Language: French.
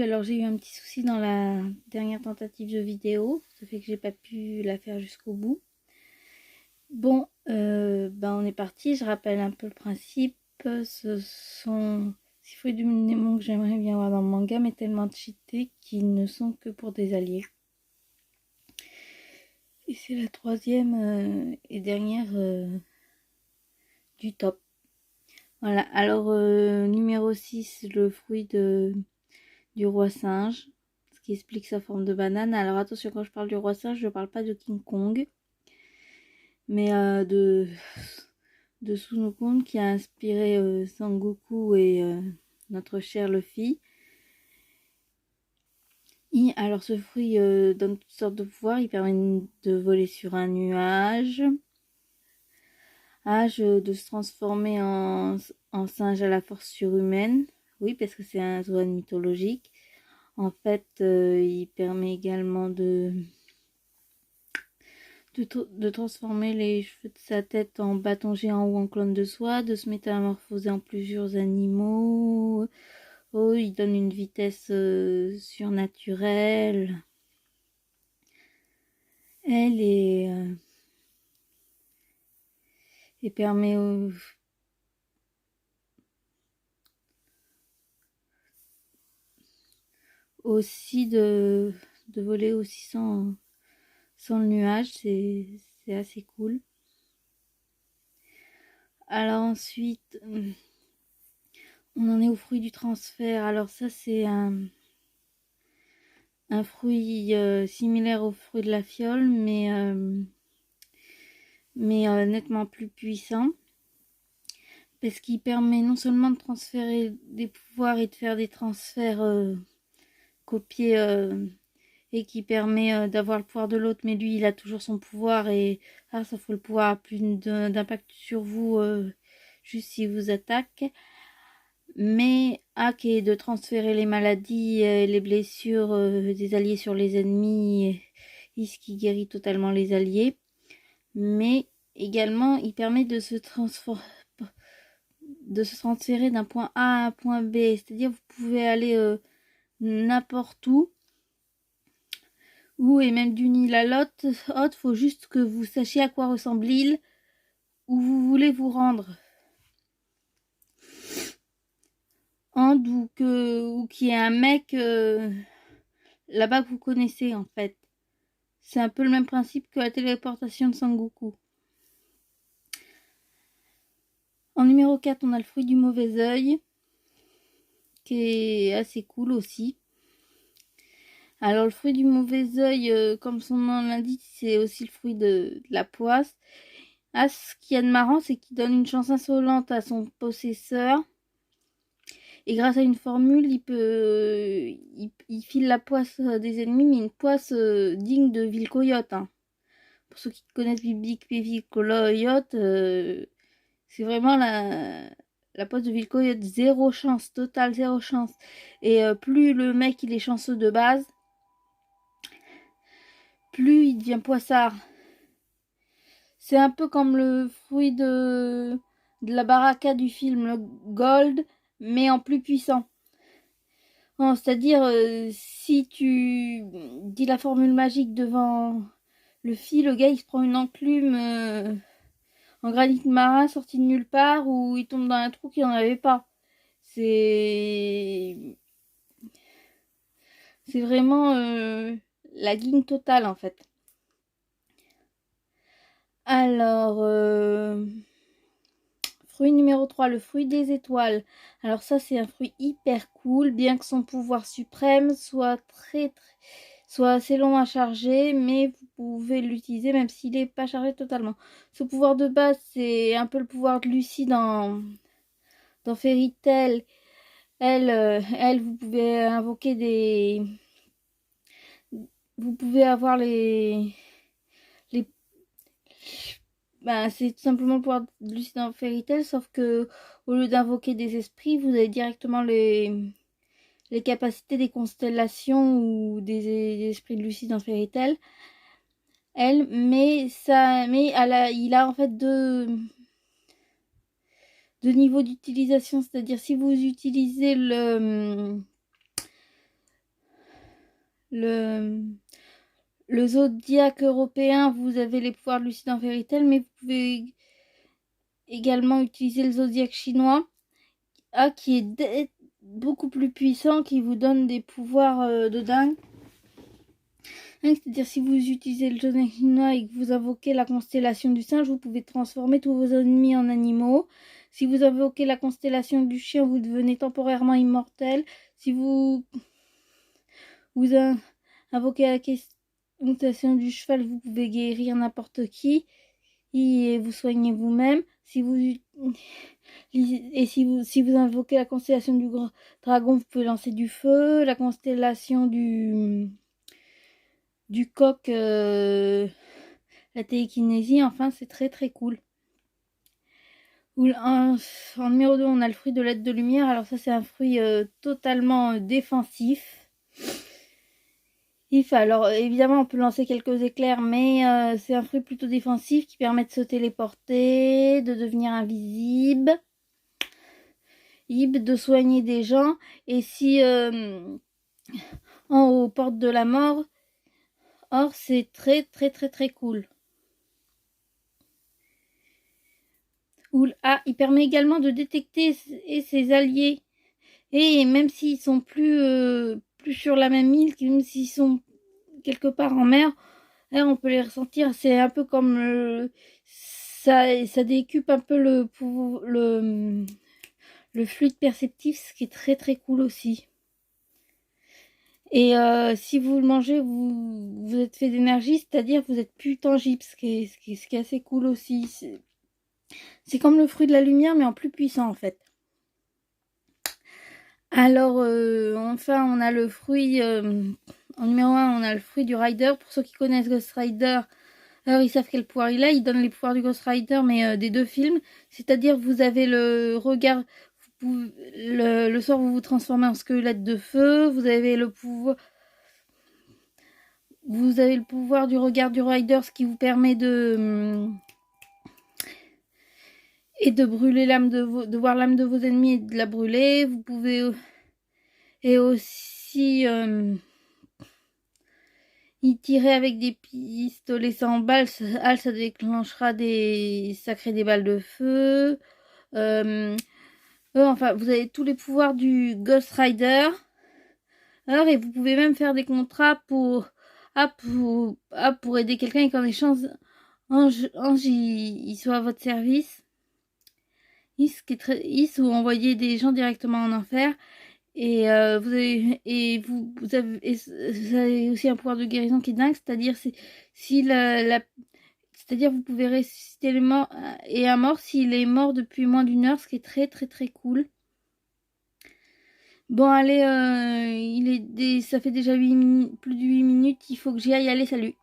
Alors j'ai eu un petit souci dans la dernière tentative de vidéo, ça fait que j'ai pas pu la faire jusqu'au bout. Bon, on est parti, je rappelle un peu le principe. Ce sont 6 fruits du Nemo que j'aimerais bien voir dans le manga, mais tellement cheatés qu'ils ne sont que pour des alliés. Et c'est la troisième et dernière du top. Voilà, alors numéro 6, le fruit du roi singe, ce qui explique sa forme de banane. Alors attention, quand je parle du roi singe, je ne parle pas de King Kong, mais de Sunokun qui a inspiré Sangoku et notre cher Luffy. Alors ce fruit donne toutes sortes de pouvoirs, il permet de voler sur un nuage, de se transformer en singe à la force surhumaine, oui parce que c'est un Zoan mythologique. En fait, il permet également de transformer les cheveux de sa tête en bâton géant ou en clone de soie, de se métamorphoser en plusieurs animaux. Oh, il donne une vitesse surnaturelle. Elle est et permet aussi de voler aussi sans le nuage, c'est assez cool. Alors ensuite, on en est au fruit du transfert. Alors ça c'est un fruit similaire au fruit de la fiole, mais nettement plus puissant, parce qu'il permet non seulement de transférer des pouvoirs et de faire des transferts copiés, et qui permet d'avoir le pouvoir de l'autre, mais lui il a toujours son pouvoir et ça faut le pouvoir a plus d'impact sur vous juste s'il vous attaque, mais qui est de transférer les maladies et les blessures des alliés sur les ennemis, et ce qui guérit totalement les alliés. Mais également il permet de se transférer d'un point A à un point B, c'est-à-dire vous pouvez aller n'importe où et même d'une île à l'autre, faut juste que vous sachiez à quoi ressemble l'île où vous voulez vous rendre. Ou qu'il y ait un mec là-bas que vous connaissez en fait. C'est un peu le même principe que la téléportation de Sangoku. En numéro 4, on a le fruit du mauvais œil, qui est assez cool aussi. Alors le fruit du mauvais œil, comme son nom l'indique, c'est aussi le fruit de la poisse. Ce qu'il y a de marrant, c'est qu'il donne une chance insolente à son possesseur. Et grâce à une formule, il file la poisse des ennemis, mais une poisse digne de Vilcoyote. Hein. Pour ceux qui connaissent Vilcoyote, c'est vraiment la poisse de Vilcoyote. Zéro chance, total zéro chance. Et plus le mec il est chanceux de base, plus il devient poissard. C'est un peu comme le fruit de la baraka du film, le gold, mais en plus puissant. C'est-à-dire, si tu dis la formule magique devant le fil, le gars il se prend une enclume en granit marin sorti de nulle part, ou il tombe dans un trou qu'il n'en avait pas. C'est vraiment la guigne totale en fait. Alors, fruit numéro 3, le fruit des étoiles. Alors ça c'est un fruit hyper cool, bien que son pouvoir suprême soit assez long à charger, mais vous pouvez l'utiliser même s'il n'est pas chargé totalement. Ce pouvoir de base, c'est un peu le pouvoir de Lucie dans Fairy Tail. Elle, vous pouvez invoquer vous pouvez avoir c'est tout simplement le pouvoir de Lucie dans Fairy Tail, sauf que au lieu d'invoquer des esprits, vous avez directement les capacités des constellations ou des esprits de Lucie dans Fairy Tail. Il a en fait deux niveaux d'utilisation, c'est-à-dire si vous utilisez le zodiaque européen, vous avez les pouvoirs de Lucie dans Fairy Tail, mais vous pouvez également utiliser le zodiaque chinois, qui est beaucoup plus puissant, qui vous donne des pouvoirs de dingue. C'est-à-dire, si vous utilisez le zodiaque chinois et que vous invoquez la constellation du singe, vous pouvez transformer tous vos ennemis en animaux. Si vous invoquez la constellation du chien, vous devenez temporairement immortel. Si vous invoquez la constellation du cheval, vous pouvez guérir n'importe qui et vous soignez vous-même. Si vous invoquez la constellation du dragon, vous pouvez lancer du feu. La constellation du coq, la télékinésie. Enfin, c'est très très cool. En numéro 2, on a le fruit de l'aide de lumière. Alors ça, c'est un fruit totalement défensif. Alors évidemment, on peut lancer quelques éclairs, mais c'est un fruit plutôt défensif qui permet de se téléporter, de devenir invisible, de soigner des gens. Et si en haut, porte de la mort, c'est très très très très cool. Il permet également de détecter ses alliés. Et même s'ils sont plus sur la même île, même s'ils sont quelque part en mer, là, on peut les ressentir. C'est un peu comme ça décupe un peu le fluide perceptif, ce qui est très très cool aussi. Et si vous le mangez, vous êtes fait d'énergie, c'est-à-dire que vous êtes plus tangible, ce qui est assez cool aussi. C'est comme le fruit de la lumière, mais en plus puissant en fait. Alors, enfin, on a le fruit, en numéro 1, on a le fruit du Rider. Pour ceux qui connaissent Ghost Rider, alors ils savent quel pouvoir il a. Il donne les pouvoirs du Ghost Rider, mais des deux films. C'est-à-dire, vous avez le regard, le soir, vous vous transformez en squelette de feu. Vous avez le pouvoir du regard du Rider, ce qui vous permet de brûler l'âme de voir l'âme de vos ennemis et de la brûler. Vous pouvez et aussi y tirer avec des pistolets sans balles. Ça déclenchera ça crée des balles de feu. Enfin, vous avez tous les pouvoirs du Ghost Rider. Alors, et vous pouvez même faire des contrats pour aider quelqu'un et qu'en échange, Ange il soit à votre service. Ou envoyer des gens directement en enfer. Et vous avez aussi un pouvoir de guérison qui est dingue, c'est-à-dire c'est-à-dire vous pouvez ressusciter le mort et un mort s'il est mort depuis moins d'une heure, ce qui est très très très cool. Bon allez, ça fait déjà plus de 8 minutes, il faut que j'y aille, allez salut.